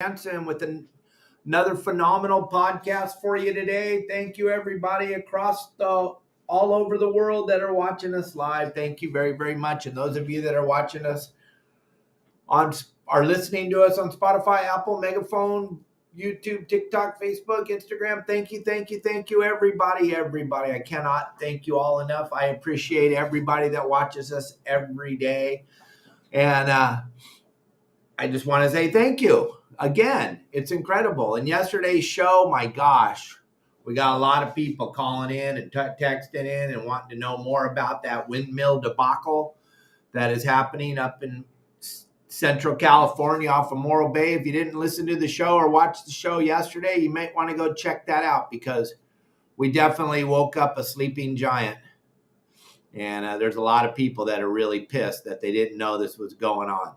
And with another phenomenal podcast for you today. Thank you, everybody across all over the world that are watching us live. Thank you very, very much. And those of you that are watching us are listening to us on Spotify, Apple, Megaphone, YouTube, TikTok, Facebook, Instagram. Thank you, everybody. I cannot thank you all enough. I appreciate everybody that watches us every day. And I just want to say thank you. Again, it's incredible. And yesterday's show, my gosh, we got a lot of people calling in and texting in and wanting to know more about that windmill debacle that is happening up in Central California off of Morro Bay. If you didn't listen to the show or watch the show yesterday, you might want to go check that out because we definitely woke up a sleeping giant. And there's a lot of people that are really pissed that they didn't know this was going on.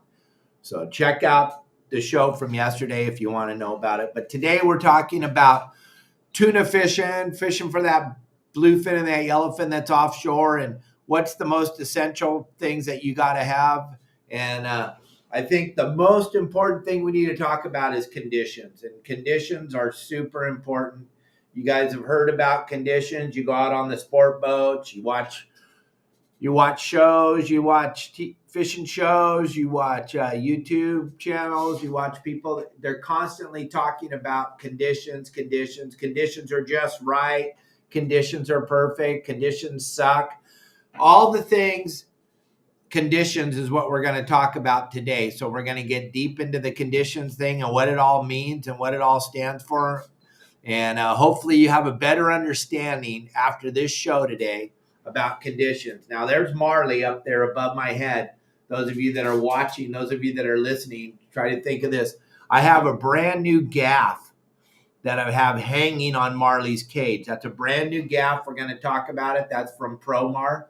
So check out the show from yesterday if you want to know about it. But today we're talking about tuna fishing for that bluefin and that yellowfin that's offshore, and what's the most essential things that you got to have. And I think the most important thing we need to talk about is conditions. And conditions are super important. You guys have heard about conditions. You go out on the sport boats, you watch shows, you watch fishing shows, you watch YouTube channels, you watch people. They're constantly talking about conditions. Conditions are just right. Conditions are perfect. Conditions suck. All the things, conditions is what we're going to talk about today. So we're going to get deep into the conditions thing and what it all means and what it all stands for. And hopefully you have a better understanding after this show today about conditions. Now there's Marley up there above my head. Those of you that are watching, those of you that are listening, try to think of this. I have a brand new gaff that I have hanging on Marley's cage. That's a brand new gaff. We're going to talk about it. That's from ProMar.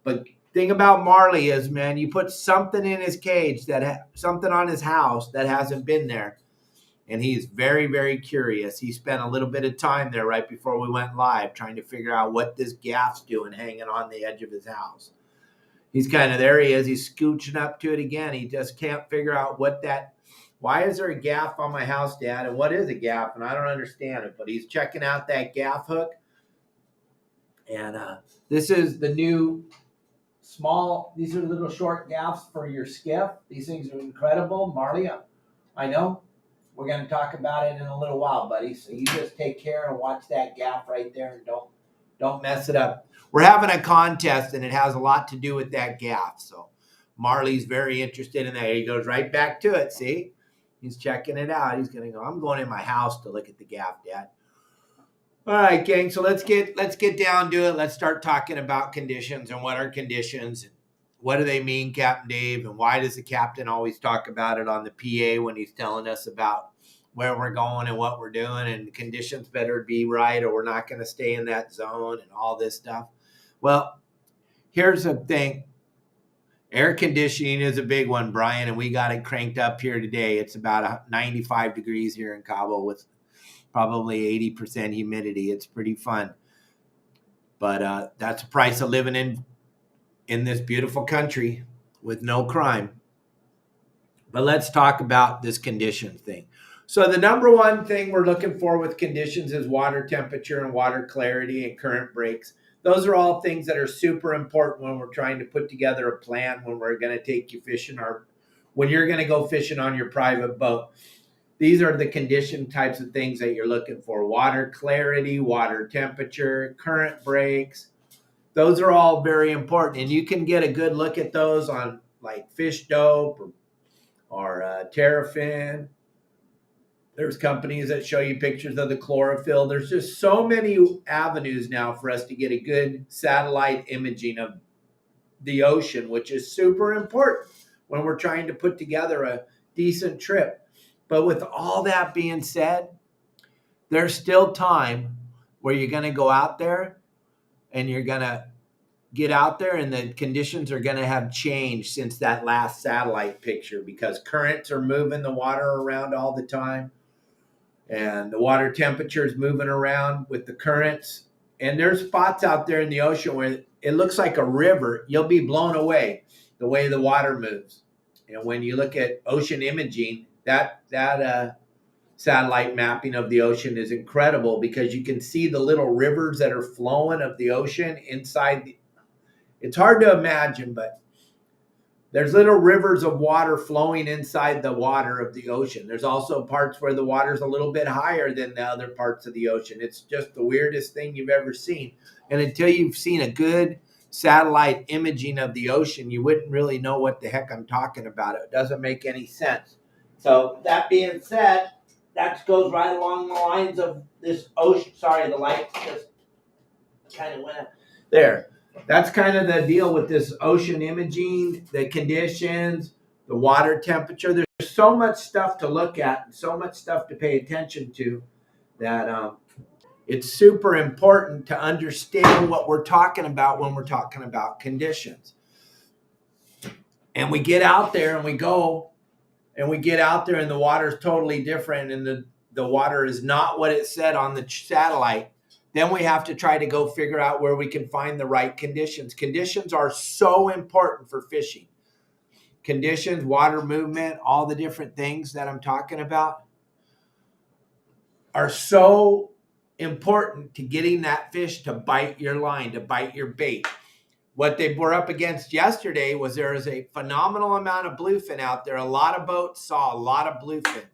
But thing about Marley is, man, you put something in his cage, something on his house that hasn't been there. And he's very, very curious. He spent a little bit of time there right before we went live trying to figure out what this gaff's doing hanging on the edge of his house. He's kind of, there he is. He's scooching up to it again. He just can't figure out why is there a gaff on my house, Dad? And what is a gaff? And I don't understand it, but he's checking out that gaff hook. And this is the new these are little short gaffs for your skiff. These things are incredible. Marley, I know. We're going to talk about it in a little while, buddy. So you just take care and watch that gaff right there and don't mess it up. We're having a contest, and it has a lot to do with that gaff. So Marley's very interested in that. He goes right back to it. See? He's checking it out. He's going to go, I'm going in my house to look at the gaff, Dad. All right, gang. So let's get down to it. Let's start talking about conditions and what are conditions. What do they mean, Captain Dave? And why does the captain always talk about it on the PA when he's telling us about where we're going and what we're doing, and conditions better be right or we're not going to stay in that zone and all this stuff? Well, here's the thing. Air conditioning is a big one, Brian, and we got it cranked up here today. It's about 95 degrees here in Cabo with probably 80% humidity. It's pretty fun. But that's the price of living in this beautiful country with no crime. But let's talk about this condition thing. So the number one thing we're looking for with conditions is water temperature and water clarity and current breaks. Those are all things that are super important when we're trying to put together a plan when we're going to take you fishing or when you're going to go fishing on your private boat. These are the condition types of things that you're looking for. Water clarity, water temperature, current breaks. Those are all very important, and you can get a good look at those on like Fish Dope or Terrafin. There's companies that show you pictures of the chlorophyll. There's just so many avenues now for us to get a good satellite imaging of the ocean, which is super important when we're trying to put together a decent trip. But with all that being said, there's still time where you're going to go out there and you're going to get out there and the conditions are going to have changed since that last satellite picture because currents are moving the water around all the time. And the water temperature is moving around with the currents. And there's spots out there in the ocean where it looks like a river. You'll be blown away the way the water moves. And when you look at ocean imaging, that satellite mapping of the ocean is incredible because you can see the little rivers that are flowing of the ocean inside. It's hard to imagine, but there's little rivers of water flowing inside the water of the ocean. There's also parts where the water's a little bit higher than the other parts of the ocean. It's just the weirdest thing you've ever seen. And until you've seen a good satellite imaging of the ocean, you wouldn't really know what the heck I'm talking about. It doesn't make any sense. So that being said, that goes right along the lines of this ocean. Sorry, the lights just kind of went up there. That's kind of the deal with this ocean imaging, the conditions, the water temperature. There's so much stuff to look at and so much stuff to pay attention to that it's super important to understand what we're talking about when we're talking about conditions. And we get out there and we go and we get out there and the water is totally different and the water is not what it said on the satellite. Then we have to try to go figure out where we can find the right conditions. Conditions are so important for fishing. Conditions, water movement, all the different things that I'm talking about are so important to getting that fish to bite your line, to bite your bait. What they were up against yesterday was there is a phenomenal amount of bluefin out there. A lot of boats saw a lot of bluefin,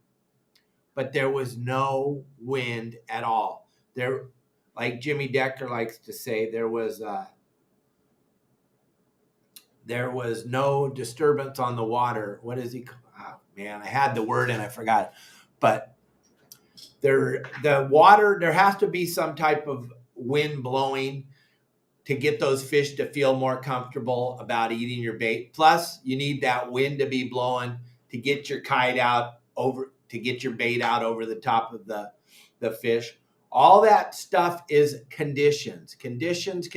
but there was no wind at all. There, like Jimmy Decker likes to say, there was no disturbance on the water. What is he? Oh, man, I had the word and I forgot it. But the water, there has to be some type of wind blowing to get those fish to feel more comfortable about eating your bait. Plus, you need that wind to be blowing to get your kite out over, to get your bait out over the top of the fish. All that stuff is conditions. Conditions.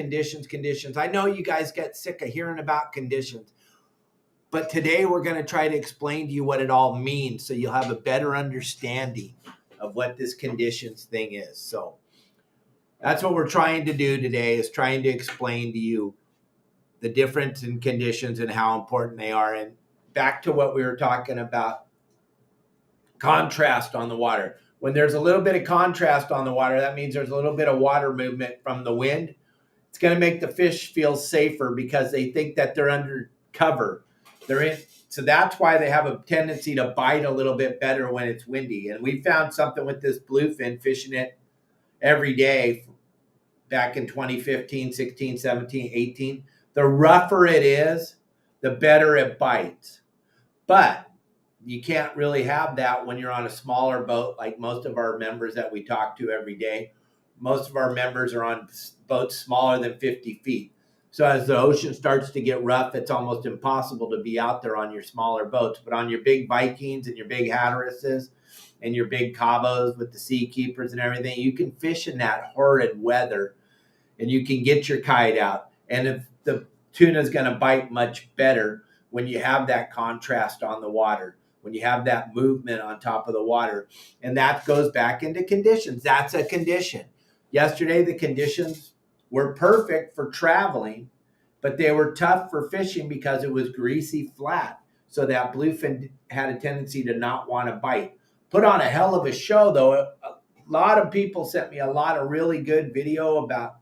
I know you guys get sick of hearing about conditions, but today we're going to try to explain to you what it all means so you'll have a better understanding of what this conditions thing is. So that's what we're trying to do today, is trying to explain to you the difference in conditions and how important they are. And back to what we were talking about, contrast on the water. When there's a little bit of contrast on the water, that means there's a little bit of water movement from the wind. It's going to make the fish feel safer because they think that they're under cover. They're in. So that's why they have a tendency to bite a little bit better when it's windy. And we found something with this bluefin, fishing it every day back in 2015, 16, 17, 18. The rougher it is, the better it bites. But you can't really have that when you're on a smaller boat, like most of our members that we talk to every day. Most of our members are on boats smaller than 50 feet. So as the ocean starts to get rough, it's almost impossible to be out there on your smaller boats. But on your big Vikings and your big Hatterases and your big Cabos with the Sea Keepers and everything, you can fish in that horrid weather and you can get your kite out. And if the tuna is going to bite much better when you have that contrast on the water, when you have that movement on top of the water. And that goes back into conditions. That's a condition. Yesterday, the conditions were perfect for traveling, but they were tough for fishing because it was greasy flat. So that bluefin had a tendency to not want to bite. Put on a hell of a show, though. A lot of people sent me a lot of really good video about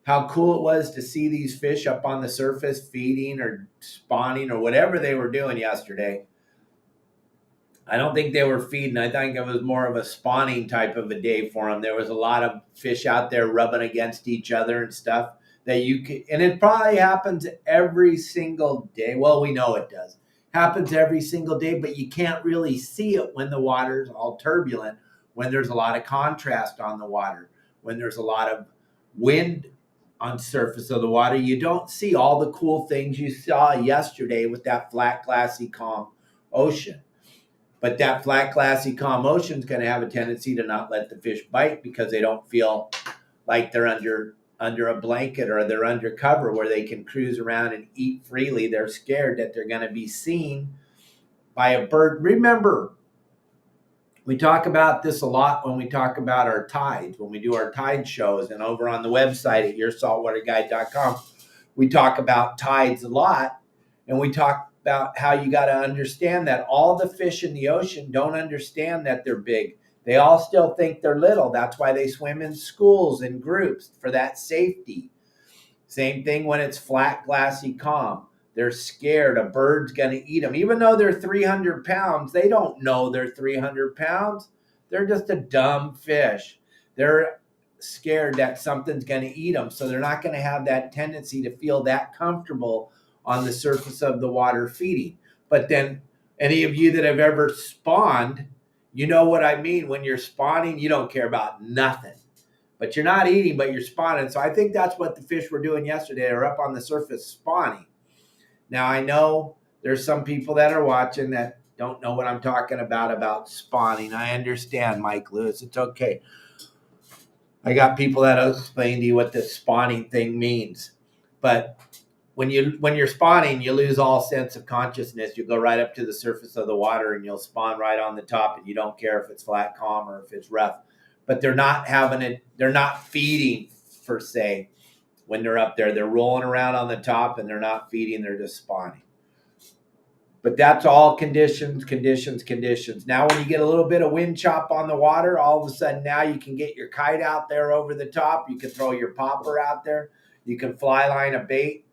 how cool it was to see these fish up on the surface feeding or spawning or whatever they were doing yesterday. I don't think they were feeding. I think it was more of a spawning type of a day for them. There was a lot of fish out there rubbing against each other and stuff that you could, and it probably happens every single day. Well, we know it does. Happens every single day, but you can't really see it when the water's all turbulent, when there's a lot of contrast on the water, when there's a lot of wind on the surface of the water. You don't see all the cool things you saw yesterday with that flat, glassy, calm ocean. But that flat, glassy, calm ocean is going to have a tendency to not let the fish bite because they don't feel like they're under a blanket or they're under cover where they can cruise around and eat freely. They're scared that they're going to be seen by a bird. Remember, we talk about this a lot when we talk about our tides, when we do our tide shows, and over on the website at yoursaltwaterguide.com, we talk about tides a lot, and we talk about how you got to understand that all the fish in the ocean don't understand that they're big. They all still think they're little. That's why they swim in schools and groups for that safety. Same thing when it's flat, glassy, calm. They're scared a bird's going to eat them. Even though they're 300 pounds, they don't know they're 300 pounds. They're just a dumb fish. They're scared that something's going to eat them. So they're not going to have that tendency to feel that comfortable on the surface of the water feeding. But then any of you that have ever spawned, you know what I mean. When you're spawning, you don't care about nothing. But you're not eating, but you're spawning. So I think that's what the fish were doing yesterday. They're up on the surface spawning. Now, I know there's some people that are watching that don't know what I'm talking about spawning. I understand, Mike Lewis. It's okay. I got people that'll explain to you what this spawning thing means. But when you're spawning, you lose all sense of consciousness. You go right up to the surface of the water and you'll spawn right on the top, and you don't care if it's flat, calm, or if it's rough. But they're not feeding per se when they're up there. They're rolling around on the top and they're not feeding, they're just spawning. But that's all conditions. Now, when you get a little bit of wind chop on the water, all of a sudden now you can get your kite out there over the top. You can throw your popper out there. You can fly line a bait.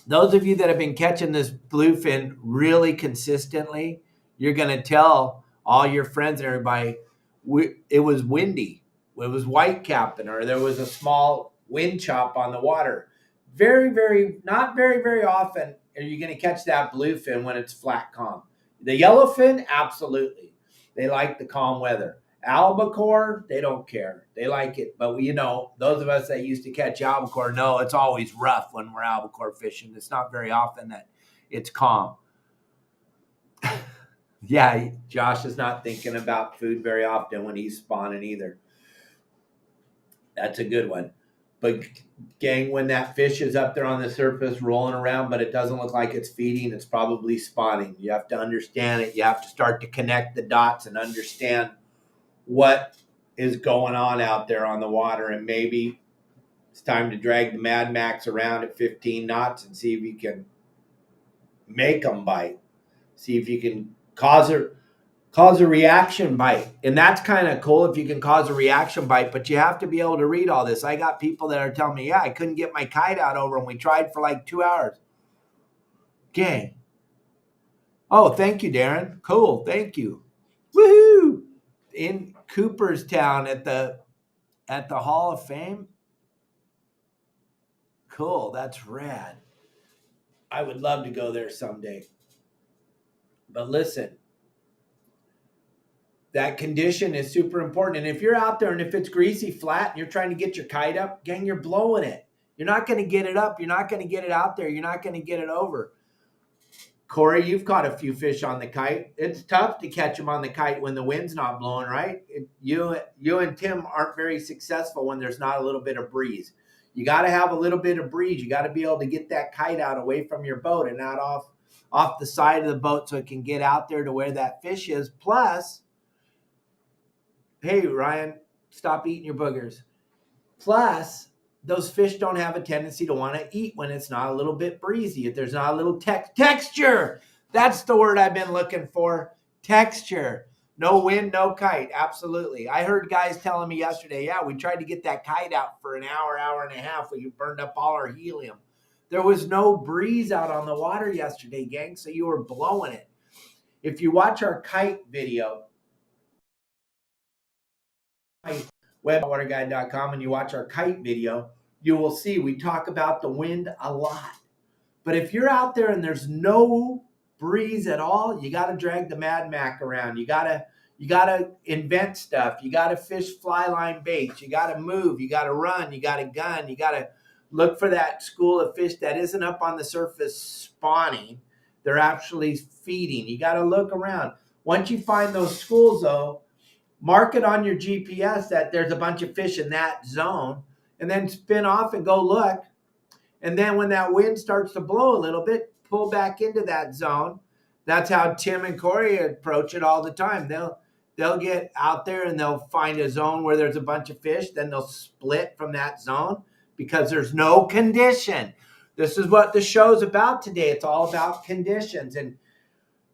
Those of you that have been catching this bluefin really consistently, you're going to tell all your friends and everybody, it was windy. It was white capping, or there was a small wind chop on the water. Not very often are you going to catch that bluefin when it's flat calm. The yellowfin, absolutely. They like the calm weather. Albacore, they don't care. They like it. But, those of us that used to catch albacore know it's always rough when we're albacore fishing. It's not very often that it's calm. Yeah, Josh is not thinking about food very often when he's spawning either. That's a good one. But gang, when that fish is up there on the surface rolling around, but it doesn't look like it's feeding, it's probably spawning. You have to understand it. You have to start to connect the dots and understand what is going on out there on the water. And maybe it's time to drag the Mad Max around at 15 knots and see if you can make them bite. See if you can cause a reaction bite. And that's kind of cool if you can cause a reaction bite, but you have to be able to read all this. I got people that are telling me, I couldn't get my kite out over, and we tried for like 2 hours. Okay. Oh, thank you, Darren. Cool. Thank you. Woohoo! In Cooperstown at the Hall of Fame. Cool. That's rad. I would love to go there someday. But listen, that condition is super important. And if you're out there and if it's greasy flat and you're trying to get your kite up, gang, you're blowing it. You're not going to get it up. You're not going to get it out there. You're not going to get it over. Corey, you've caught a few fish on the kite. It's tough to catch them on the kite when the wind's not blowing, right? You and Tim aren't very successful when there's not a little bit of breeze. You got to have a little bit of breeze. You got to be able to get that kite out away from your boat and not off the side of the boat so it can get out there to where that fish is. Plus, hey, Ryan, stop eating your boogers. Plus, those fish don't have a tendency to want to eat when it's not a little bit breezy. If there's not a little texture, that's the word I've been looking for. Texture. No wind, no kite. Absolutely. I heard guys telling me yesterday, we tried to get that kite out for an hour and a half. We burned up all our helium. There was no breeze out on the water yesterday, gang, so you were blowing it. If you watch our kite video, webwaterguide.com, and you watch our kite video, you will see we talk about the wind a lot. But if you're out there and there's no breeze at all, you got to drag the Mad Mac around. You got to invent stuff. You got to fish fly line baits. You got to move. You got to run. You got to gun. You got to look for that school of fish that isn't up on the surface spawning. They're actually feeding. You got to look around. Once you find those schools, though, mark it on your GPS that there's a bunch of fish in that zone, and then spin off and go look. And then when that wind starts to blow a little bit, pull back into that zone. That's how Tim and Corey approach it all the time. They'll get out there and they'll find a zone where there's a bunch of fish. Then they'll split from that zone because there's no condition. This is what the show's about today. It's all about conditions, and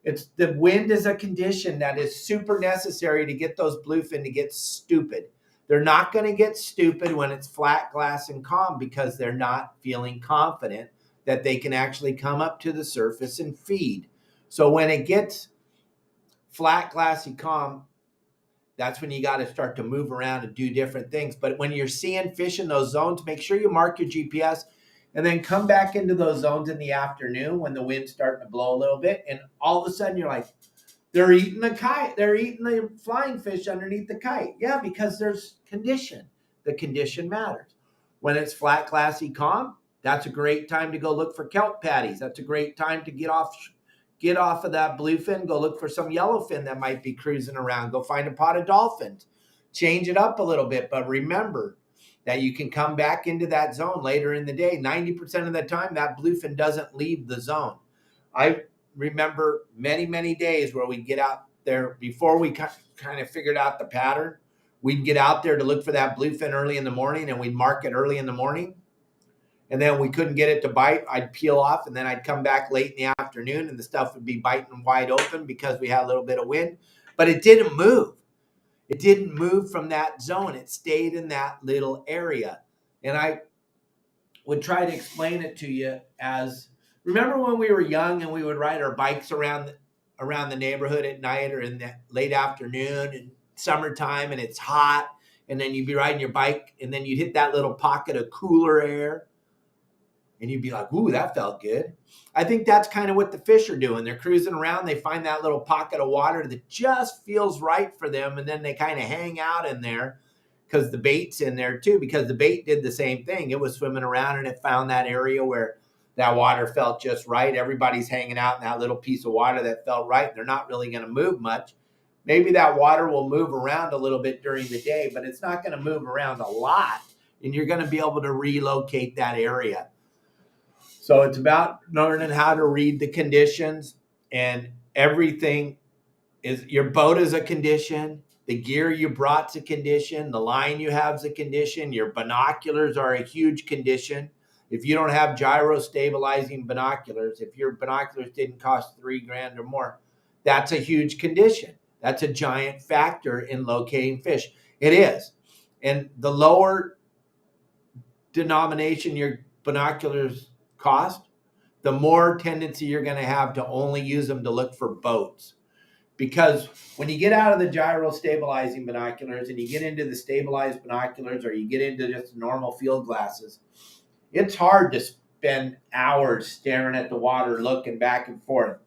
the wind is a condition that is super necessary to get those bluefin to get stupid. They're not going to get stupid when it's flat, glass, and calm because they're not feeling confident that they can actually come up to the surface and feed. So when it gets flat, glassy, calm, that's when you got to start to move around and do different things. But when you're seeing fish in those zones, make sure you mark your GPS and then come back into those zones in the afternoon when the wind's starting to blow a little bit. And all of a sudden you're like, they're eating the kite. They're eating the flying fish underneath the kite. Yeah, because there's condition. The condition matters. When it's flat, glassy, calm, that's a great time to go look for kelp patties. That's a great time to get off of that bluefin, go look for some yellowfin that might be cruising around. Go find a pot of dolphins. Change it up a little bit, but remember that you can come back into that zone later in the day. 90% of the time, that bluefin doesn't leave the zone. I remember many, many days where we'd get out there before we kind of figured out the pattern. We'd get out there to look for that bluefin early in the morning, and we'd mark it early in the morning. And then we couldn't get it to bite. I'd peel off, and then I'd come back late in the afternoon, and the stuff would be biting wide open because we had a little bit of wind. But it didn't move. It didn't move from that zone. It stayed in that little area. And I would try to explain it to you as, remember when we were young and we would ride our bikes around the neighborhood at night or in the late afternoon and summertime, and it's hot, and then you'd be riding your bike, and then you'd hit that little pocket of cooler air. And you'd be like, ooh, that felt good. I think that's kind of what the fish are doing. They're cruising around. They find that little pocket of water that just feels right for them. And then they kind of hang out in there because the bait's in there too, because the bait did the same thing. It was swimming around and it found that area where that water felt just right. Everybody's hanging out in that little piece of water that felt right. They're not really going to move much. Maybe that water will move around a little bit during the day, but it's not going to move around a lot. And you're going to be able to relocate that area. So it's about learning how to read the conditions, and everything is, your boat is a condition. The gear you brought's a condition. The line you have is a condition. Your binoculars are a huge condition. If you don't have gyro stabilizing binoculars, if your binoculars didn't cost $3,000 or more, that's a huge condition. That's a giant factor in locating fish. It is. And the lower denomination your binoculars cost, the more tendency you're going to have to only use them to look for boats. Because when you get out of the gyro stabilizing binoculars and you get into the stabilized binoculars, or you get into just normal field glasses, it's hard to spend hours staring at the water, looking back and forth.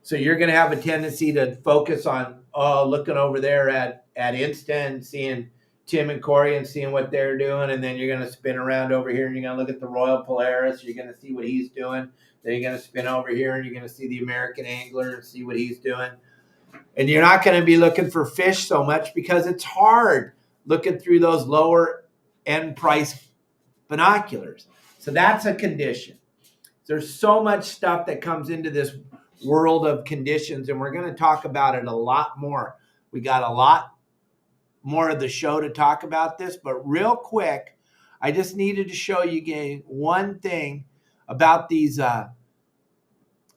So you're going to have a tendency to focus on looking over there at Insta and seeing Tim and Corey and seeing what they're doing. And then you're going to spin around over here and you're going to look at the Royal Polaris. You're going to see what he's doing. Then you're going to spin over here and you're going to see the American Angler and see what he's doing. And you're not going to be looking for fish so much because it's hard looking through those lower end price binoculars. So that's a condition. There's so much stuff that comes into this world of conditions, and we're going to talk about it a lot more. We got a lot more of the show to talk about this, but real quick, I just needed to show you again one thing about these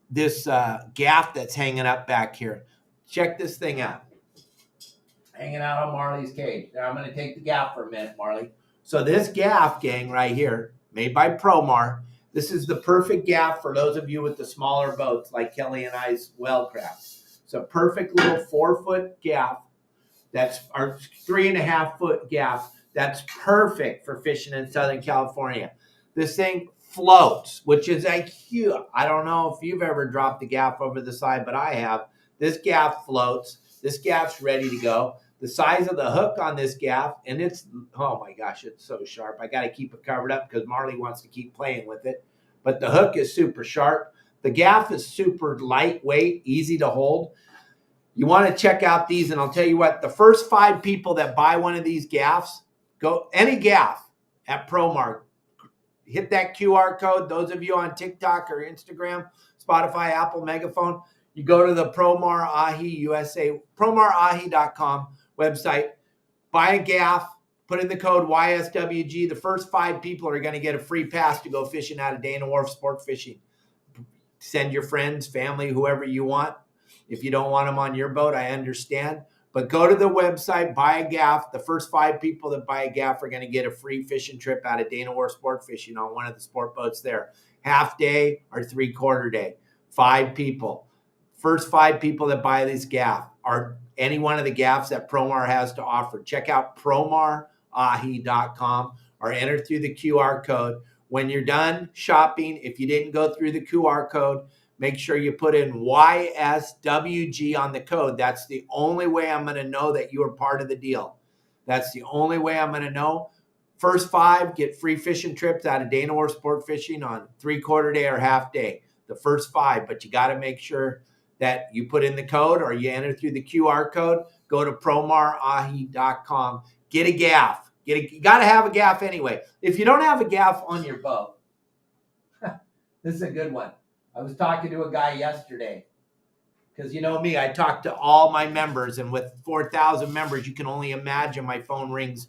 this gaff that's hanging up back here. Check this thing out. Hanging out on Marley's cage. Now I'm going to take the gaff for a minute, Marley. So this gaff, gang, right here, made by Promar. This is the perfect gaff for those of you with the smaller boats like Kelly and I's Wellcraft. It's a perfect little 4-foot gaff. That's our 3.5-foot gaff. That's perfect for fishing in Southern California. This thing floats, which is a huge, I don't know if you've ever dropped the gaff over the side, but I have. This gaff floats. This gaff's ready to go. The size of the hook on this gaff, and it's, oh my gosh, it's so sharp. I got to keep it covered up because Marley wants to keep playing with it. But the hook is super sharp. The gaff is super lightweight, easy to hold. You want to check out these, and I'll tell you what, the first 5 people that buy one of these gaffs, go any gaff at Promar, hit that QR code. Those of you on TikTok or Instagram, Spotify, Apple, Megaphone, you go to the Promar Ahi USA, PromarAhi.com website, buy a gaff, Put in the code YSWG. The first 5 people are going to get a free pass to go fishing out of Dana Wharf Sport Fishing. Send your friends, family, whoever you want. If you don't want them on your boat, I understand. But go to the website, buy a gaff. The first 5 people that buy a gaff are going to get a free fishing trip out of Dana Wharf Sport Fishing on one of the sport boats there. Half day or 3/4 day. 5 people. First 5 people that buy this gaff are any one of the gaffs that Promar has to offer. Check out promarahi.com or enter through the QR code. When you're done shopping, if you didn't go through the QR code, make sure you put in YSWG on the code. That's the only way I'm going to know that you are part of the deal. That's the only way I'm going to know. First 5 get free fishing trips out of Dana Wharf Sport Fishing on 3/4 day or half day. The first 5, but you got to make sure that you put in the code or you enter through the QR code. Go to promarahi.com. Get a gaff. You got to have a gaff anyway. If you don't have a gaff on your boat, this is a good one. I was talking to a guy yesterday because you know me, I talk to all my members, and with 4,000 members, you can only imagine my phone rings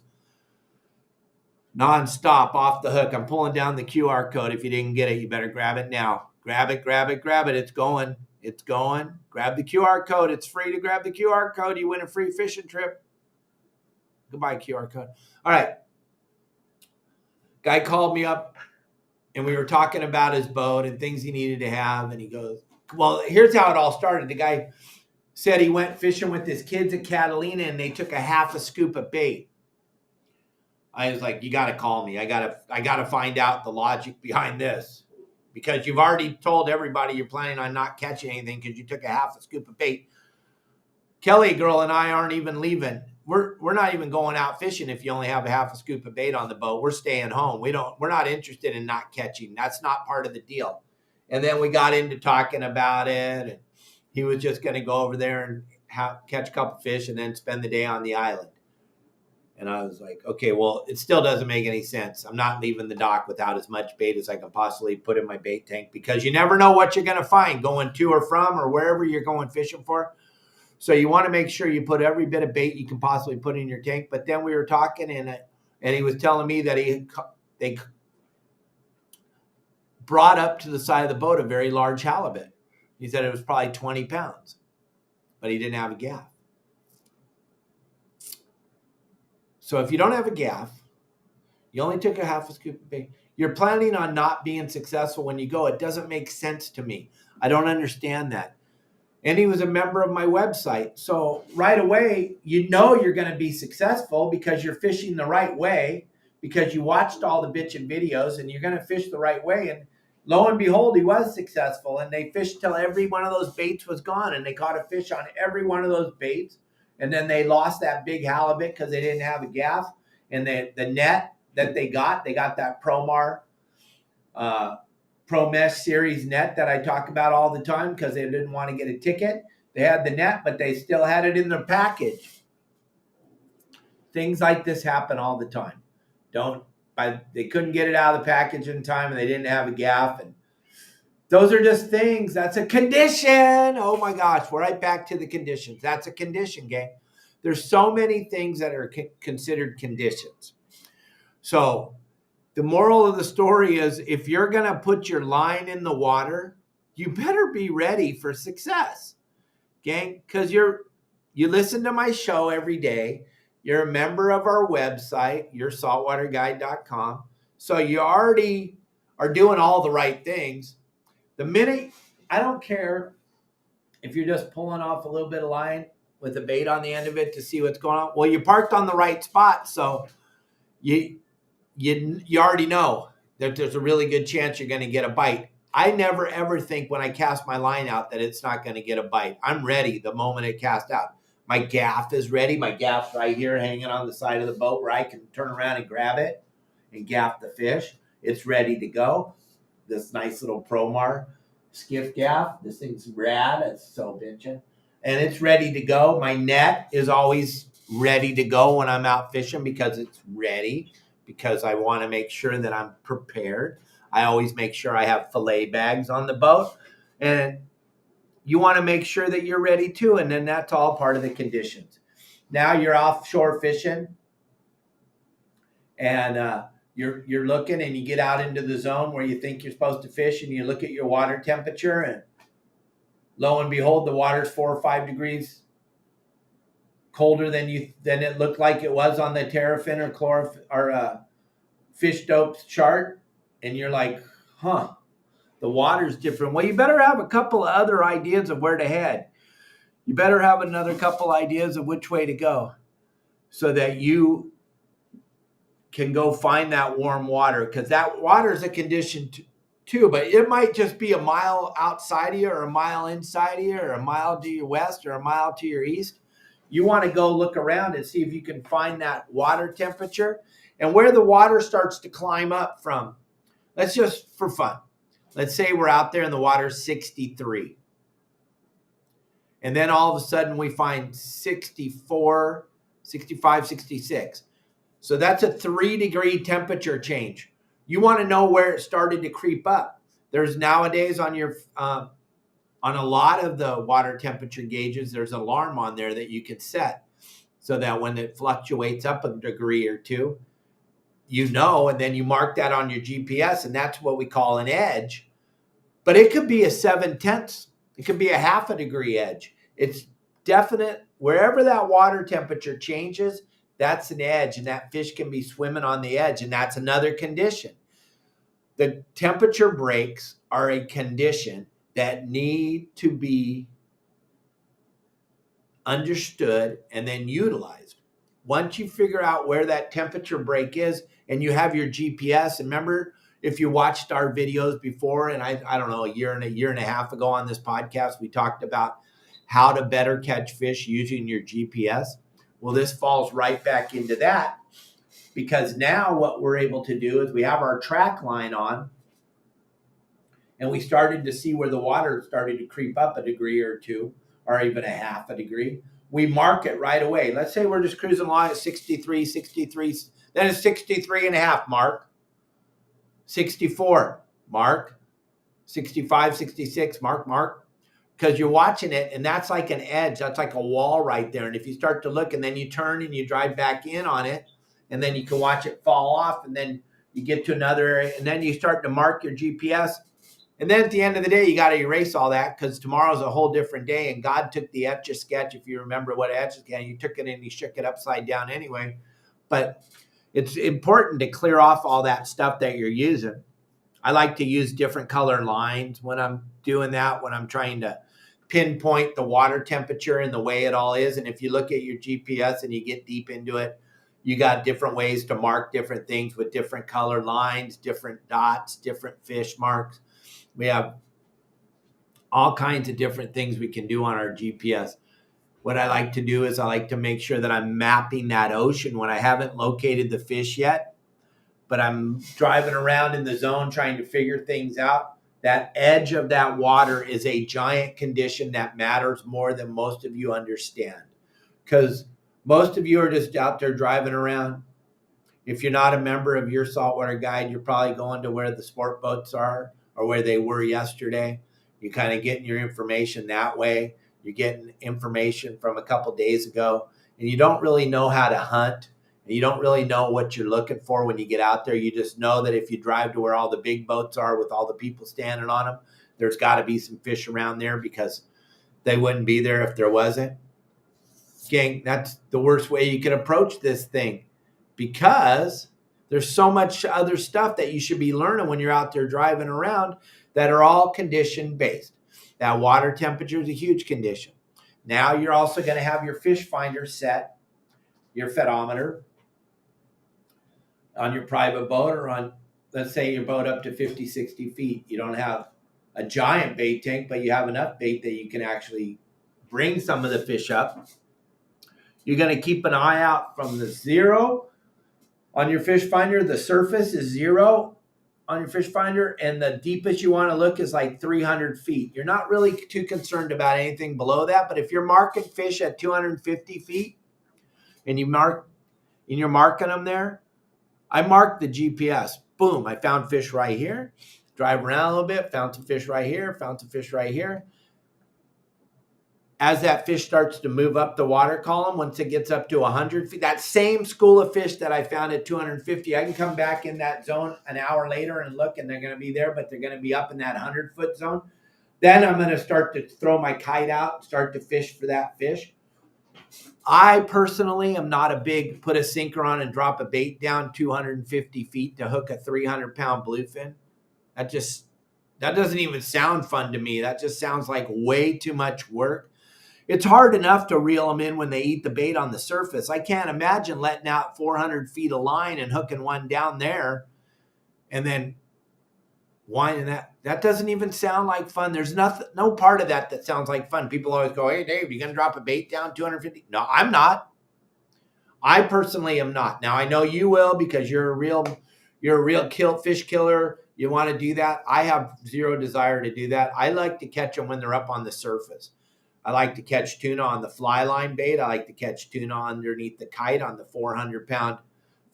nonstop off the hook. I'm pulling down the QR code. If you didn't get it, you better grab it now. Grab it, grab it, grab it. It's going. It's going. Grab the QR code. It's free to grab the QR code. You win a free fishing trip. Goodbye, QR code. All right. Guy called me up, and we were talking about his boat and things he needed to have. And he goes, well, here's how it all started. The guy said he went fishing with his kids at Catalina, and they took a half a scoop of bait. I was like, you got to call me. I got to find out the logic behind this, because you've already told everybody you're planning on not catching anything because you took a half a scoop of bait. Kelly girl and I aren't even leaving. We're not even going out fishing if you only have a half a scoop of bait on the boat. We're staying home. We're not interested in not catching. That's not part of the deal. And then we got into talking about it, and he was just going to go over there and catch a couple fish and then spend the day on the island. And I was like, okay, well, it still doesn't make any sense. I'm not leaving the dock without as much bait as I can possibly put in my bait tank, because you never know what you're going to find going to or from or wherever you're going fishing for. So you want to make sure you put every bit of bait you can possibly put in your tank. But then we were talking, and he was telling me that they brought up to the side of the boat a very large halibut. He said it was probably 20 pounds, but he didn't have a gaff. So if you don't have a gaff, you only took a half a scoop of bait, you're planning on not being successful when you go. It doesn't make sense to me. I don't understand that. And he was a member of my website. So right away, you know you're going to be successful because you're fishing the right way, because you watched all the bitchin' videos and you're going to fish the right way. And lo and behold, he was successful. And they fished till every one of those baits was gone. And they caught a fish on every one of those baits. And then they lost that big halibut because they didn't have a gaff. And the net that they got that Promar Pro Mesh Series net that I talk about all the time, because they didn't want to get a ticket. They had the net, but they still had it in their package. Things like this happen all the time. They couldn't get it out of the package in time, and they didn't have a gaff. And those are just things. That's a condition. Oh my gosh, we're right back to the conditions. That's a condition, gang. There's so many things that are considered conditions. So the moral of the story is, if you're going to put your line in the water, you better be ready for success, gang, because you listen to my show every day. You're a member of our website, yoursaltwaterguide.com. So you already are doing all the right things. The minute, I don't care if you're just pulling off a little bit of line with a bait on the end of it to see what's going on. Well, you parked on the right spot, so you already know that there's a really good chance you're going to get a bite. I never, ever think when I cast my line out that it's not going to get a bite. I'm ready the moment it casts out. My gaff is ready. My gaff's right here hanging on the side of the boat where I can turn around and grab it and gaff the fish. It's ready to go. This nice little Promar skiff gaff. This thing's rad. It's so bitchin'. And it's ready to go. My net is always ready to go when I'm out fishing, because it's ready, because I want to make sure that I'm prepared. I always make sure I have fillet bags on the boat, and you want to make sure that you're ready too. And then that's all part of the conditions. Now you're offshore fishing. and you're looking, and you get out into the zone where you think you're supposed to fish, and you look at your water temperature, and lo and behold, the water's 4 or 5 degrees colder than it looked like it was on the Terrafin or fish dopes chart, and you're like, huh, the water's different. Well, you better have a couple of other ideas of where to head. You better have another couple ideas of which way to go so that you can go find that warm water, because that water is a condition too, but it might just be a mile outside of you or a mile inside of you or a mile to your west or a mile to your east. You want to go look around and see if you can find that water temperature and where the water starts to climb up from. Let's just, for fun, let's say we're out there and the water's 63. And then all of a sudden we find 64, 65, 66. So that's a 3-degree temperature change. You want to know where it started to creep up. There's nowadays on a lot of the water temperature gauges, there's an alarm on there that you can set so that when it fluctuates up a degree or two, you know, and then you mark that on your GPS, and that's what we call an edge. But it could be a 7/10. It could be a half a degree edge. It's definite. Wherever that water temperature changes, that's an edge, and that fish can be swimming on the edge, and that's another condition. The temperature breaks are a condition that need to be understood and then utilized. Once you figure out where that temperature break is and you have your GPS, and remember, if you watched our videos before, and I don't know, a year and a half ago on this podcast, we talked about how to better catch fish using your GPS. Well, this falls right back into that, because now what we're able to do is we have our track line on, and we started to see where the water started to creep up a degree or two, or even a half a degree. We mark it right away. Let's say we're just cruising along at 63, then it's 63 and a half, mark. 64, mark. 65, 66, mark. Because you're watching it, and that's like an edge. That's like a wall right there. And if you start to look, and then you turn and you drive back in on it, and then you can watch it fall off, and then you get to another area, and then you start to mark your GPS. And then at the end of the day, you got to erase all that, because tomorrow's a whole different day. And God took the Etch-a-Sketch, if you remember what Etch-a-Sketch, you took it and you shook it upside down anyway. But it's important to clear off all that stuff that you're using. I like to use different color lines when I'm doing that, when I'm trying to pinpoint the water temperature and the way it all is. And if you look at your GPS and you get deep into it, you got different ways to mark different things with different color lines, different dots, different fish marks. We have all kinds of different things we can do on our GPS. What I like to do is I like to make sure that I'm mapping that ocean when I haven't located the fish yet, but I'm driving around in the zone trying to figure things out. That edge of that water is a giant condition that matters more than most of you understand, because most of you are just out there driving around. If you're not a member of Your Saltwater Guide, you're probably going to where the sport boats are or where they were yesterday. You're kind of getting your information that way. You're getting information from a couple days ago, and you don't really know how to hunt. And you don't really know what you're looking for when you get out there. You just know that if you drive to where all the big boats are with all the people standing on them, there's got to be some fish around there, because they wouldn't be there if there wasn't. Gang, that's the worst way you can approach this thing, because there's so much other stuff that you should be learning when you're out there driving around that are all condition based. That water temperature is a huge condition. Now you're also going to have your fish finder set, your photometer on your private boat, or on, let's say, your boat up to 50, 60 feet. You don't have a giant bait tank, but you have enough bait that you can actually bring some of the fish up. You're going to keep an eye out from the zero on your fish finder. The surface is 0 on your fish finder, and the deepest you want to look is like 300 feet. You're not really too concerned about anything below that, but if you're marking fish at 250 feet and you're marking them there, I marked the GPS. Boom, I found fish right here. Drive around a little bit, found some fish right here, found some fish right here. as that fish starts to move up the water column, once it gets up to 100 feet, that same school of fish that I found at 250, I can come back in that zone an hour later and look, and they're going to be there, but they're going to be up in that 100-foot zone. Then I'm going to start to throw my kite out and start to fish for that fish. I personally am not a big put a sinker on and drop a bait down 250 feet to hook a 300-pound bluefin. That doesn't even sound fun to me. That just sounds like way too much work. It's hard enough to reel them in when they eat the bait on the surface. I can't imagine letting out 400 feet of line and hooking one down there and then winding that. That doesn't even sound like fun. There's no part of that sounds like fun. People always go, "Hey, Dave, you going to drop a bait down 250?" No, I'm not. I personally am not. Now, I know you will because you're a real fish killer. You want to do that. I have zero desire to do that. I like to catch them when they're up on the surface. I like to catch tuna on the fly line bait. I like to catch tuna underneath the kite on the 400-pound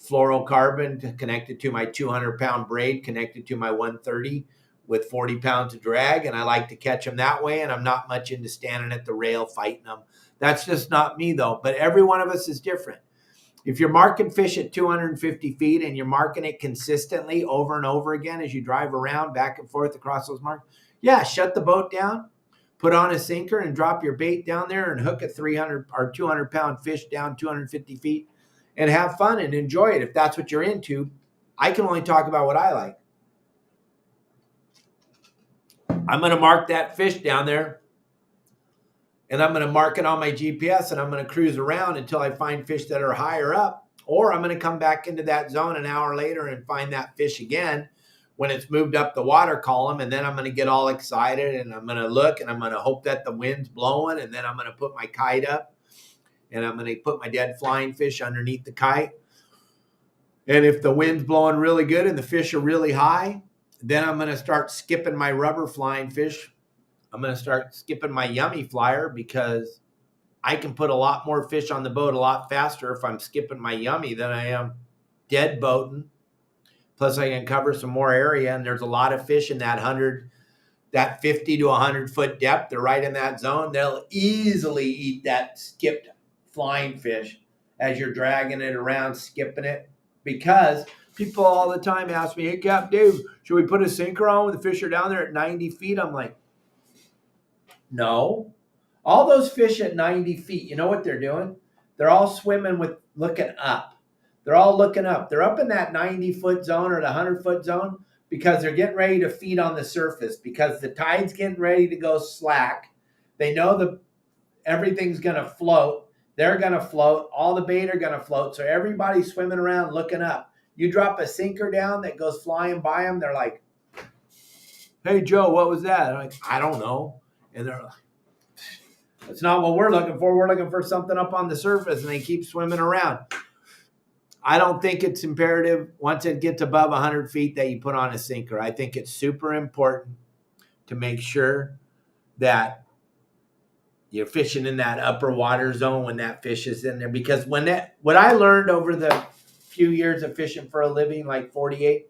fluorocarbon connected to my 200-pound braid, connected to my 130 with 40 pounds of drag. And I like to catch them that way. And I'm not much into standing at the rail fighting them. That's just not me, though. But every one of us is different. If you're marking fish at 250 feet and you're marking it consistently over and over again as you drive around back and forth across those marks, yeah, shut the boat down, put on a sinker and drop your bait down there and hook a 300 or 200-pound fish down 250 feet and have fun and enjoy it if that's what you're into. I can only talk about what I like. I'm going to mark that fish down there, and I'm going to mark it on my GPS, and I'm going to cruise around until I find fish that are higher up, or I'm going to come back into that zone an hour later and find that fish again when it's moved up the water column, and then I'm going to get all excited, and I'm going to look, and I'm going to hope that the wind's blowing, and then I'm going to put my kite up, and I'm going to put my dead flying fish underneath the kite. And if the wind's blowing really good and the fish are really high, then I'm going to start skipping my rubber flying fish. I'm going to start skipping my yummy flyer because I can put a lot more fish on the boat a lot faster if I'm skipping my yummy than I am dead boating. Plus I can cover some more area, and there's a lot of fish in that 50 to 100-foot depth. They're right in that zone. They'll easily eat that skipped flying fish as you're dragging it around, skipping it, because people all the time ask me, "Hey, Cap Dave, should we put a sinker on when the fish are down there at 90 feet?" I'm like, no. All those fish at 90 feet, you know what they're doing? They're all swimming looking up. They're all looking up. They're up in that 90-foot zone or the 100-foot zone because they're getting ready to feed on the surface, because the tide's getting ready to go slack. They know everything's going to float. They're going to float. All the bait are going to float. So everybody's swimming around looking up. You drop a sinker down that goes flying by them, they're like, "Hey, Joe, what was that?" I'm like, "I don't know." And they're like, "That's not what we're looking for. We're looking for something up on the surface," and they keep swimming around. I don't think it's imperative once it gets above 100 feet that you put on a sinker. I think it's super important to make sure that you're fishing in that upper water zone when that fish is in there. Because what I learned over the few years of fishing for a living, like 48,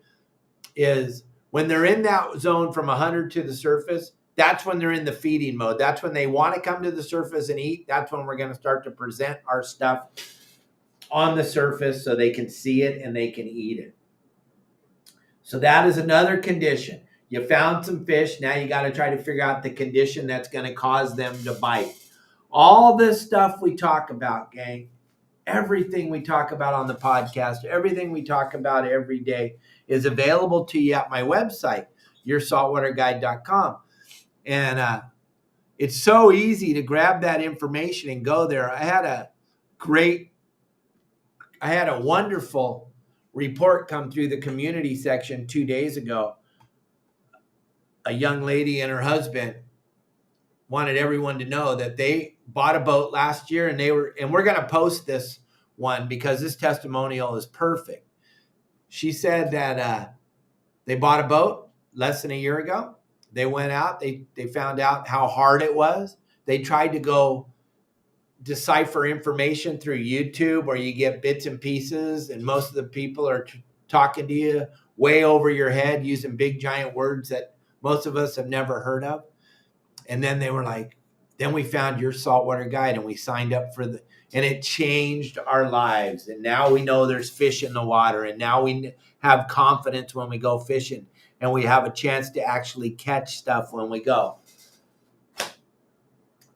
is when they're in that zone from 100 to the surface, that's when they're in the feeding mode. That's when they want to come to the surface and eat. That's when we're going to start to present our stuff on the surface so they can see it and they can eat it. So that is another condition. You found some fish. Now you got to try to figure out the condition that's going to cause them to bite. All this stuff we talk about, gang, everything we talk about on the podcast, everything we talk about every day is available to you at my website, yoursaltwaterguide.com. And it's so easy to grab that information and go there. I had a wonderful report come through the community section 2 days ago. A young lady and her husband wanted everyone to know that they bought a boat last year, and we're going to post this one because this testimonial is perfect. She said that they bought a boat less than a year ago. They went out, they found out how hard it was. They tried to go decipher information through YouTube where you get bits and pieces, and most of the people are talking to you way over your head using big giant words that most of us have never heard of. And then they were like, Then we found Your Saltwater Guide and we signed up for and it changed our lives. And now we know there's fish in the water. And now we have confidence when we go fishing and we have a chance to actually catch stuff when we go.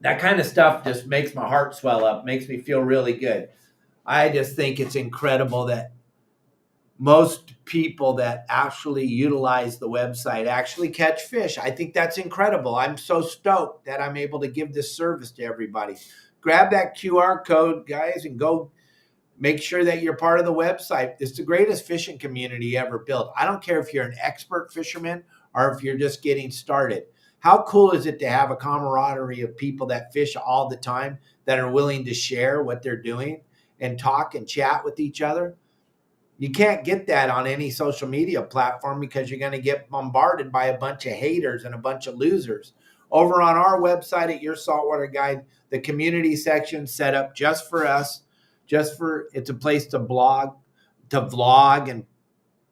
That kind of stuff just makes my heart swell up, makes me feel really good. I just think it's incredible that most people that actually utilize the website actually catch fish. I think that's incredible. I'm so stoked that I'm able to give this service to everybody. Grab that QR code, guys, and go make sure that you're part of the website. It's the greatest fishing community ever built. I don't care if you're an expert fisherman or if you're just getting started. How cool is it to have a camaraderie of people that fish all the time that are willing to share what they're doing and talk and chat with each other? You can't get that on any social media platform because you're going to get bombarded by a bunch of haters and a bunch of losers. Over on our website at Your Saltwater Guide, the community section set up just for us, it's a place to vlog and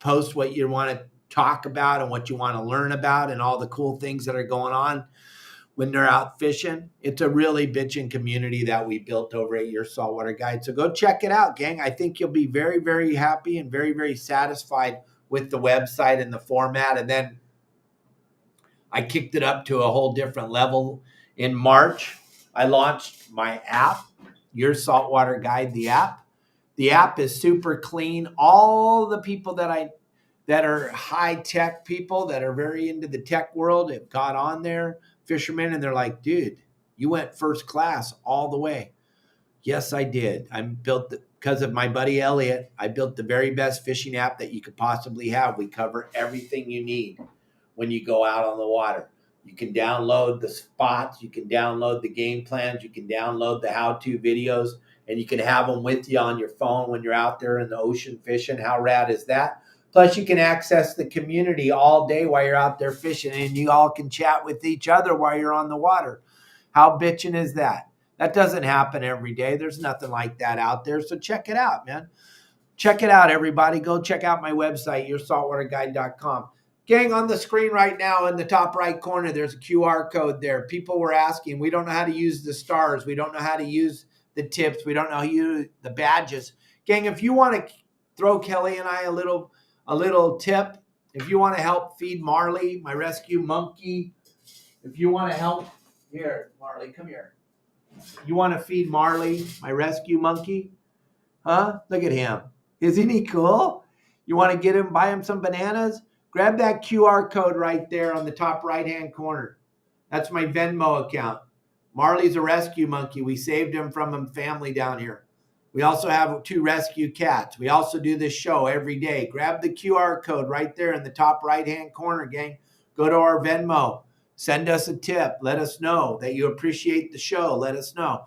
post what you want to talk about and what you want to learn about and all the cool things that are going on when they're out fishing. It's a really bitchin' community that we built over at Your Saltwater Guide. So go check it out, gang. I think you'll be very, very happy and very, very satisfied with the website and the format. And then I kicked it up to a whole different level. In March, I launched my app, Your Saltwater Guide, the app. The app is super clean. All the people that are high-tech people that are very into the tech world have got on there, fishermen, and they're like, dude, you went first class all the way. Yes, I did. Because of my buddy Elliot, I built the very best fishing app that you could possibly have. We cover everything you need when you go out on the water. You can download the spots, you can download the game plans, you can download the how-to videos, and you can have them with you on your phone when you're out there in the ocean fishing. How rad is that? Plus, you can access the community all day while you're out there fishing, and you all can chat with each other while you're on the water. How bitchin' is that? That doesn't happen every day. There's nothing like that out there. So check it out, man. Check it out, everybody. Go check out my website, yoursaltwaterguide.com. Gang, on the screen right now in the top right corner, there's a QR code there. People were asking, we don't know how to use the stars. We don't know how to use the tips. We don't know how to use the badges. Gang, if you want to throw Kelly and I a little tip, if you want to help feed Marley, my rescue monkey, if you want to help, here, Marley, come here. You want to feed Marley, my rescue monkey? Huh? Look at him. Isn't he cool? You want to buy him some bananas? Grab that QR code right there on the top right-hand corner. That's my Venmo account. Marley's a rescue monkey. We saved him from a family down here. We also have 2 rescue cats. We also do this show every day. Grab the QR code right there in the top right-hand corner, gang. Go to our Venmo. Send us a tip. Let us know that you appreciate the show. Let us know.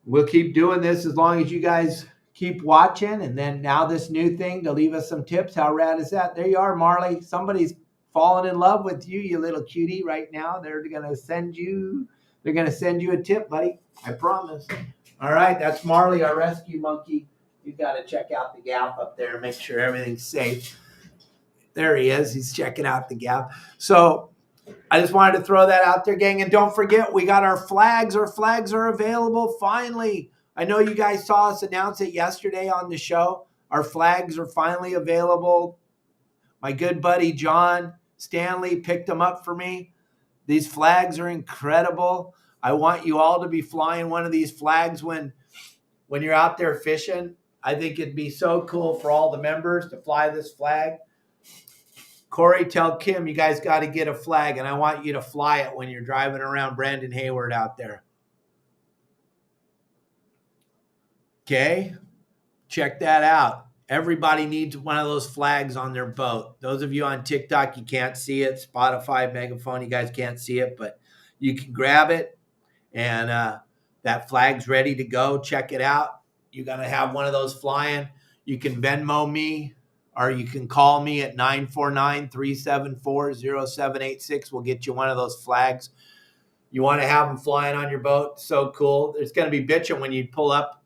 We'll keep doing this as long as you guys keep watching. And then now this new thing to leave us some tips. How rad is that? There you are, Marley. Somebody's falling in love with you, you little cutie, right now. They're going to send you a tip, buddy. I promise. All right, that's Marley, our rescue monkey. You've got to check out the gap up there, make sure everything's safe. There he is. He's checking out the gap. So I just wanted to throw that out there, gang. And don't forget, we got our flags. Our flags are available finally. I know you guys saw us announce it yesterday on the show. Our flags are finally available. My good buddy John Stanley picked them up for me. These flags are incredible. I want you all to be flying one of these flags when you're out there fishing. I think it'd be so cool for all the members to fly this flag. Corey, tell Kim you guys got to get a flag, and I want you to fly it when you're driving around Brandon Hayward out there. Okay? Check that out. Everybody needs one of those flags on their boat. Those of you on TikTok, you can't see it. Spotify, Megaphone, you guys can't see it, but you can grab it, and that flag's ready to go. Check it out. You're going to have one of those flying. You can Venmo me, or you can call me at 949-374-0786. We'll get you one of those flags. You want to have them flying on your boat. So cool. It's going to be bitching when you pull up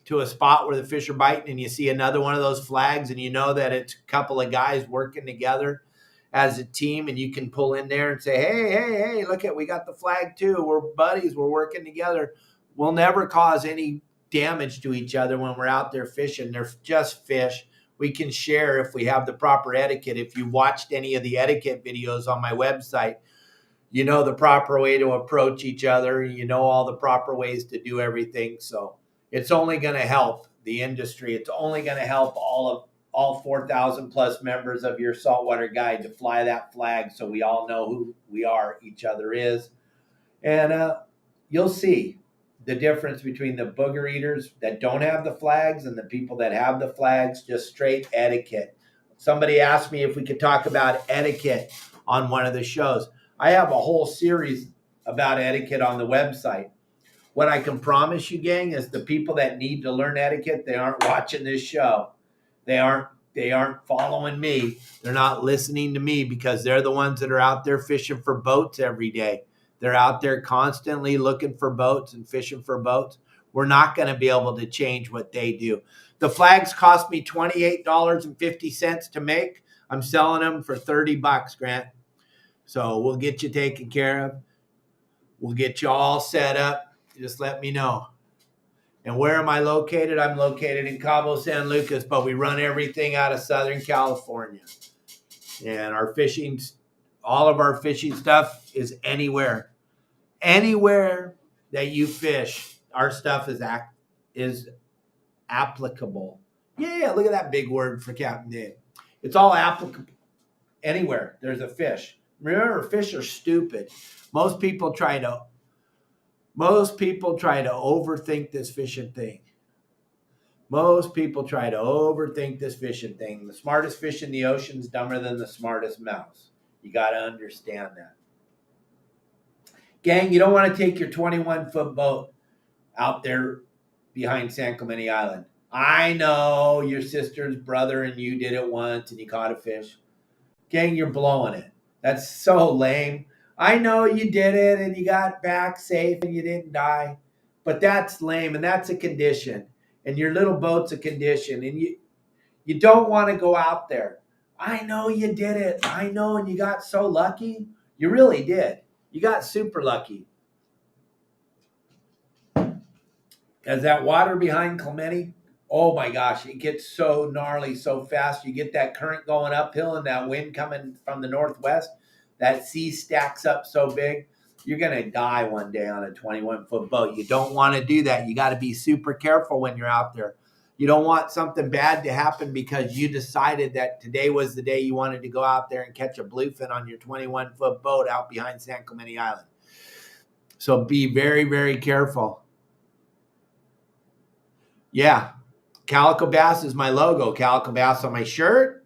to a spot where the fish are biting and you see another one of those flags and you know that it's a couple of guys working together as a team, and you can pull in there and say, hey, look at, we got the flag too. We're buddies. We're working together. We'll never cause any damage to each other when we're out there fishing. They're just fish. We can share if we have the proper etiquette. If you watched any of the etiquette videos on my website, you know the proper way to approach each other. You know all the proper ways to do everything. So it's only going to help the industry. It's only going to help all 4,000 plus members of your Saltwater Guide to fly that flag, so we all know who we are, each other is. And you'll see the difference between the booger eaters that don't have the flags and the people that have the flags. Just straight etiquette. Somebody asked me if we could talk about etiquette on one of the shows. I have a whole series about etiquette on the website. What I can promise you, gang, is the people that need to learn etiquette, they aren't watching this show. They aren't following me. They're not listening to me, because they're the ones that are out there fishing for boats every day. They're out there constantly looking for boats and fishing for boats. We're not going to be able to change what they do. The flags cost me $28.50 to make. I'm selling them for $30, Grant. So we'll get you taken care of. We'll get you all set up. Just let me know. And where am I located? I'm located in Cabo San Lucas, but we run everything out of Southern California. And our fishing, all of our fishing stuff is anywhere. Anywhere that you fish, our stuff is applicable. Yeah, look at that big word for Captain Dave. It's all applicable. Anywhere there's a fish. Remember, fish are stupid. Most people try to overthink this fishing thing. Most people try to overthink this fishing thing. The smartest fish in the ocean is dumber than the smartest mouse. You got to understand that. Gang, you don't want to take your 21-foot boat out there behind San Clemente Island. I know your sister's brother and you did it once and you caught a fish. Gang, you're blowing it. That's so lame. I know you did it and you got back safe and you didn't die. But that's lame, and that's a condition. And your little boat's a condition. And you don't want to go out there. I know you did it. I know, and you got so lucky. You really did. You got super lucky. Because that water behind Clemente, oh my gosh, it gets so gnarly so fast. You get that current going uphill and that wind coming from the northwest. That sea stacks up so big, you're going to die one day on a 21-foot boat. You don't want to do that. You got to be super careful when you're out there. You don't want something bad to happen because you decided that today was the day you wanted to go out there and catch a bluefin on your 21-foot boat out behind San Clemente Island. So be very, very careful. Yeah, Calico Bass is my logo. Calico Bass on my shirt,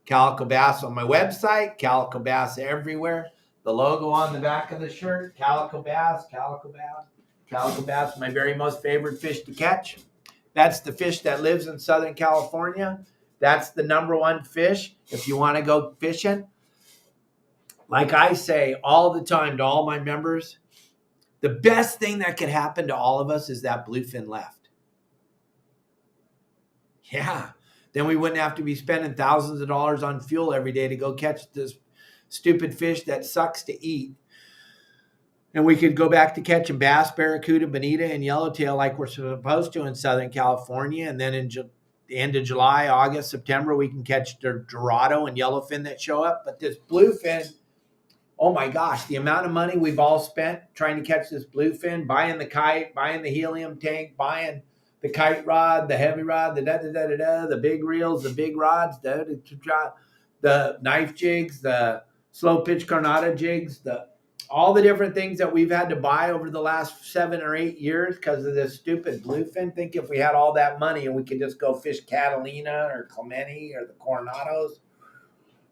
Calico Bass on my website, Calico Bass everywhere. The logo on the back of the shirt, Calico Bass, Calico Bass. Calico Bass, my very most favorite fish to catch. That's the fish that lives in Southern California. That's the number one fish if you want to go fishing. Like I say all the time to all my members, the best thing that could happen to all of us is that bluefin left. Yeah, then we wouldn't have to be spending thousands of dollars on fuel every day to go catch this stupid fish that sucks to eat. And we could go back to catching bass, barracuda, bonita, and yellowtail like we're supposed to in Southern California. And then in the end of July, August, September, we can catch the Dorado and yellowfin that show up. But this bluefin, oh my gosh, the amount of money we've all spent trying to catch this bluefin, buying the kite, buying the helium tank, buying the kite rod, the heavy rod, the big reels, the big rods, the knife jigs, the slow pitch carnada jigs, all the different things that we've had to buy over the last 7 or 8 years because of this stupid bluefin. Think if we had all that money and we could just go fish Catalina or Clemente or the Coronados.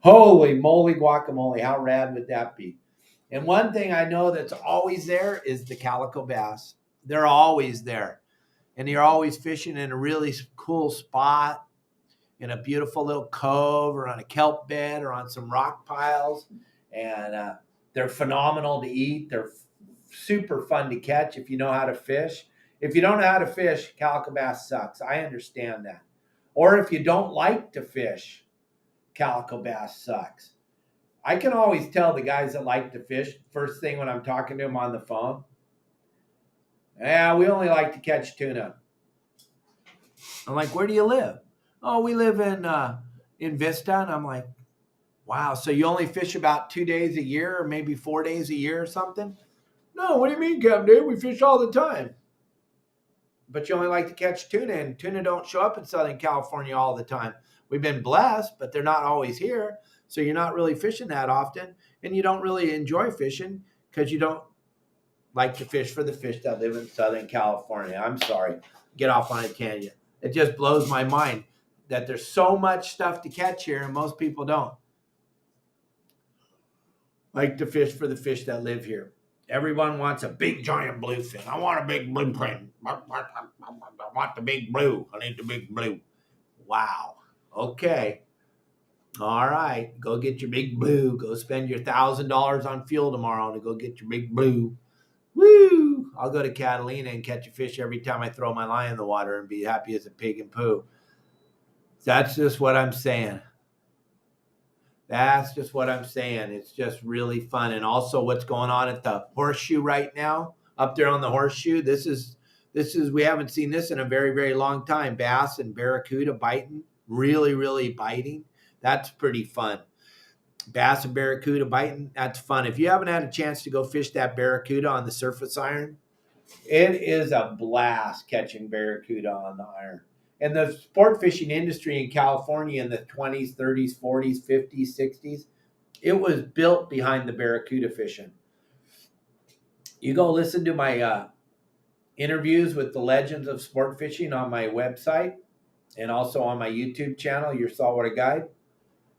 Holy moly guacamole, how rad would that be? And one thing I know that's always there is the calico bass. They're always there. And you're always fishing in a really cool spot, in a beautiful little cove or on a kelp bed or on some rock piles. And they're phenomenal to eat. They're super fun to catch if you know how to fish. If you don't know how to fish, calico bass sucks. I understand that. Or if you don't like to fish, calico bass sucks. I can always tell the guys that like to fish first thing when I'm talking to them on the phone. Yeah, we only like to catch tuna. I'm like, where do you live? Oh, we live in Vista. And I'm like, wow, so you only fish about 2 days a year or maybe 4 days a year or something? No, what do you mean, Captain Dave? We fish all the time. But you only like to catch tuna, and tuna don't show up in Southern California all the time. We've been blessed, but they're not always here. So you're not really fishing that often, and you don't really enjoy fishing because you don't like to fish for the fish that live in Southern California. I'm sorry. Get off on a tangent. It just blows my mind that there's so much stuff to catch here, and most people don't like to fish for the fish that live here. Everyone wants a big giant bluefin. I want a big bluefin. I want the big blue. I need the big blue. Wow. Okay. All right. Go get your big blue. Go spend your $1,000 on fuel tomorrow to go get your big blue. Woo! I'll go to Catalina and catch a fish every time I throw my line in the water and be happy as a pig in poo. That's just what I'm saying. That's just what I'm saying. It's just really fun. And also what's going on at the Horseshoe right now, up there on the Horseshoe. This is we haven't seen this in a very, very long time. Bass and barracuda biting, really, really biting. That's pretty fun. Bass and barracuda biting, that's fun. If you haven't had a chance to go fish that barracuda on the surface iron, it is a blast catching barracuda on the iron. And the sport fishing industry in California in the 20s, 30s, 40s, 50s, 60s, it was built behind the barracuda fishing. You go listen to my interviews with the legends of sport fishing on my website and also on my YouTube channel, Your Saltwater Guide.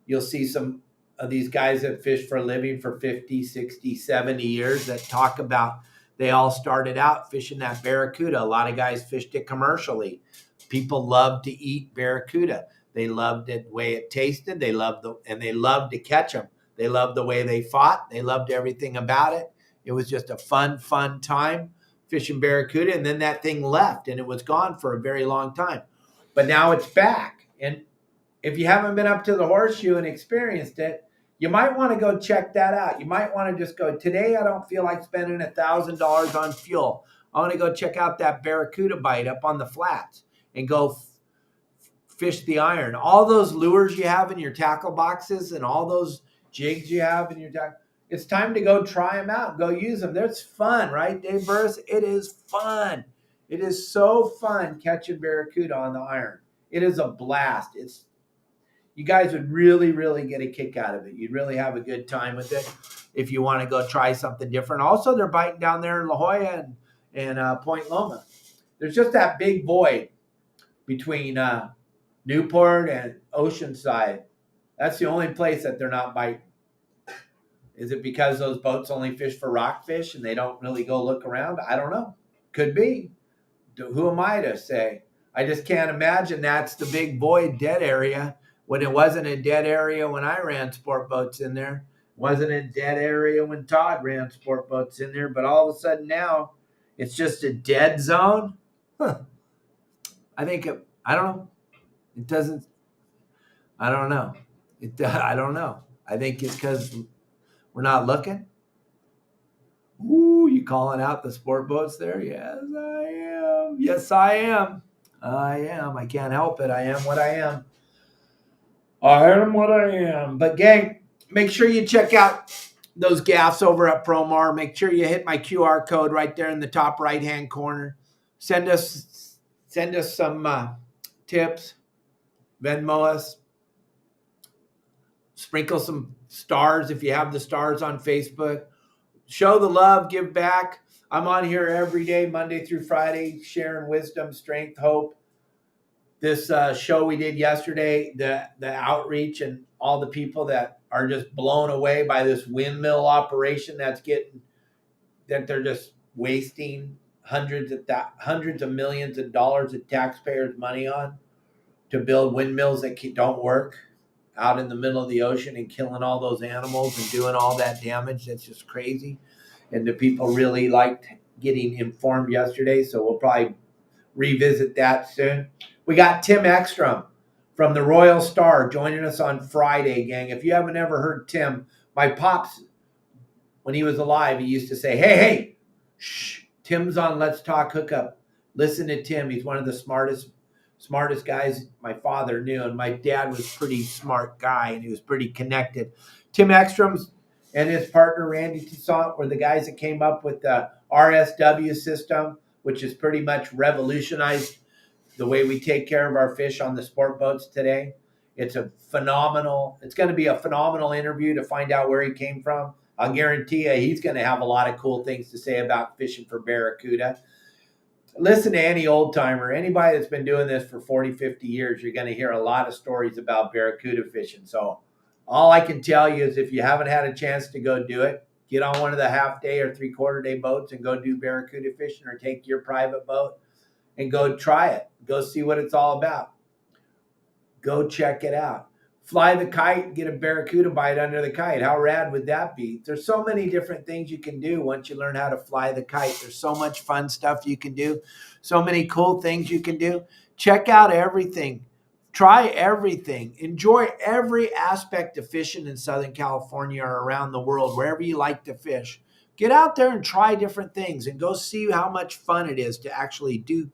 You'll see some of these guys that fish for a living for 50, 60, 70 years that talk about they all started out fishing that barracuda. A lot of guys fished it commercially. People loved to eat barracuda. They loved it the way it tasted. They loved to catch them. They loved the way they fought. They loved everything about it. It was just a fun time fishing barracuda. And then that thing left and it was gone for a very long time. But now it's back. And if you haven't been up to the Horseshoe and experienced it, you might want to go check that out. You might want to just go, today I don't feel like spending $1,000 on fuel. I want to go check out that barracuda bite up on the flats and go fish the iron. All those lures you have in your tackle boxes and all those jigs you have in your tackle, it's time to go try them out. Go use them. That's fun, right, Dave Burris? It is fun. It is so fun catching barracuda on the iron. It is a blast. You guys would really, really get a kick out of it. You'd really have a good time with it if you want to go try something different. Also, they're biting down there in La Jolla and Point Loma. There's just that big void between Newport and Oceanside. That's the only place that they're not biting. Is it because those boats only fish for rockfish and they don't really go look around? I don't know. Could be. Who am I to say? I just can't imagine that's the big void dead area when it wasn't a dead area when I ran sport boats in there. Wasn't a dead area when Todd ran sport boats in there. But all of a sudden now it's just a dead zone. Huh. I don't know. It doesn't, I don't know. I don't know. I think it's because we're not looking. Ooh, you calling out the sport boats there? Yes, I am. Yes, I am. I am. I can't help it. I am what I am. I am what I am. But gang, make sure you check out those gaffs over at Promar. Make sure you hit my QR code right there in the top right-hand corner. Send us some tips. Venmo us. Sprinkle some stars if you have the stars on Facebook. Show the love, give back. I'm on here every day, Monday through Friday, sharing wisdom, strength, hope. This show we did yesterday, the outreach and all the people that are just blown away by this windmill operation that they're just wasting hundreds of millions of dollars of taxpayers' money on to build windmills that don't work out in the middle of the ocean and killing all those animals and doing all that damage. That's just crazy. And the people really liked getting informed yesterday, so we'll probably revisit that soon. We got Tim Ekstrom from the Royal Star joining us on Friday, gang. If you haven't ever heard Tim, My pops, when he was alive, he used to say, hey, hey, shh, Tim's on Let's Talk Hookup. Listen to Tim. He's one of the smartest guys my father knew. And my dad was a pretty smart guy, and he was pretty connected. Tim Ekstrom's and his partner, Randy Toussaint, were the guys that came up with the RSW system, which has pretty much revolutionized the way we take care of our fish on the sport boats today. It's going to be a phenomenal interview to find out where he came from. I'll guarantee you he's going to have a lot of cool things to say about fishing for barracuda. Listen to any old timer, anybody that's been doing this for 40, 50 years, you're going to hear a lot of stories about barracuda fishing. So all I can tell you is if you haven't had a chance to go do it, get on one of the half day or 3/4 day boats and go do barracuda fishing, or take your private boat and go try it. Go see what it's all about. Go check it out. Fly the kite, get a barracuda bite under the kite. How rad would that be? There's so many different things you can do once you learn how to fly the kite. There's so much fun stuff you can do. So many cool things you can do. Check out everything. Try everything. Enjoy every aspect of fishing in Southern California or around the world, wherever you like to fish. Get out there and try different things and go see how much fun it is to actually do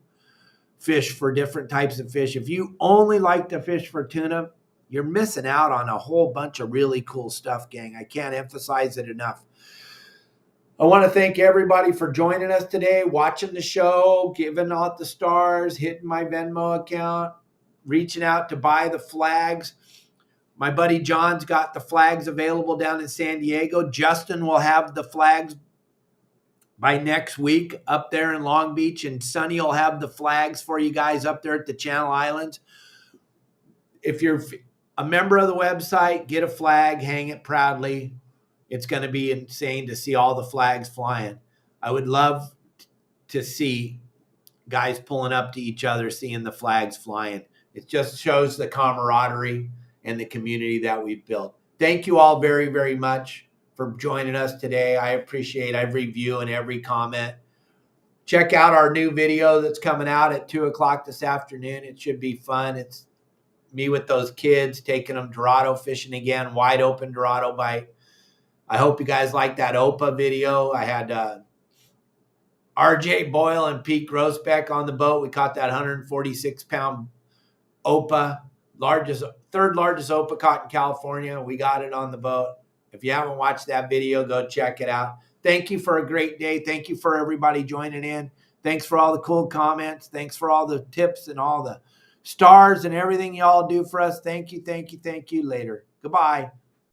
fish for different types of fish. If you only like to fish for tuna, you're missing out on a whole bunch of really cool stuff, gang. I can't emphasize it enough. I want to thank everybody for joining us today, watching the show, giving out the stars, hitting my Venmo account, reaching out to buy the flags. My buddy John's got the flags available down in San Diego. Justin will have the flags by next week up there in Long Beach, and Sonny will have the flags for you guys up there at the Channel Islands. If you're a member of the website, get a flag, hang it proudly. It's going to be insane to see all the flags flying. I would love to see guys pulling up to each other, seeing the flags flying. It just shows the camaraderie and the community that we've built. Thank you all very, very much for joining us today. I appreciate every view and every comment. Check out our new video that's coming out at 2:00 this afternoon. It should be fun. It's me with those kids taking them Dorado fishing again, wide open Dorado bite. I hope you guys like that OPA video. I had RJ Boyle and Pete Grossbeck on the boat. We caught that 146-pound OPA, third largest OPA caught in California. We got it on the boat. If you haven't watched that video, go check it out. Thank you for a great day. Thank you for everybody joining in. Thanks for all the cool comments. Thanks for all the tips and all the stars and everything y'all do for us. Thank you, thank you, thank you. Later. Goodbye.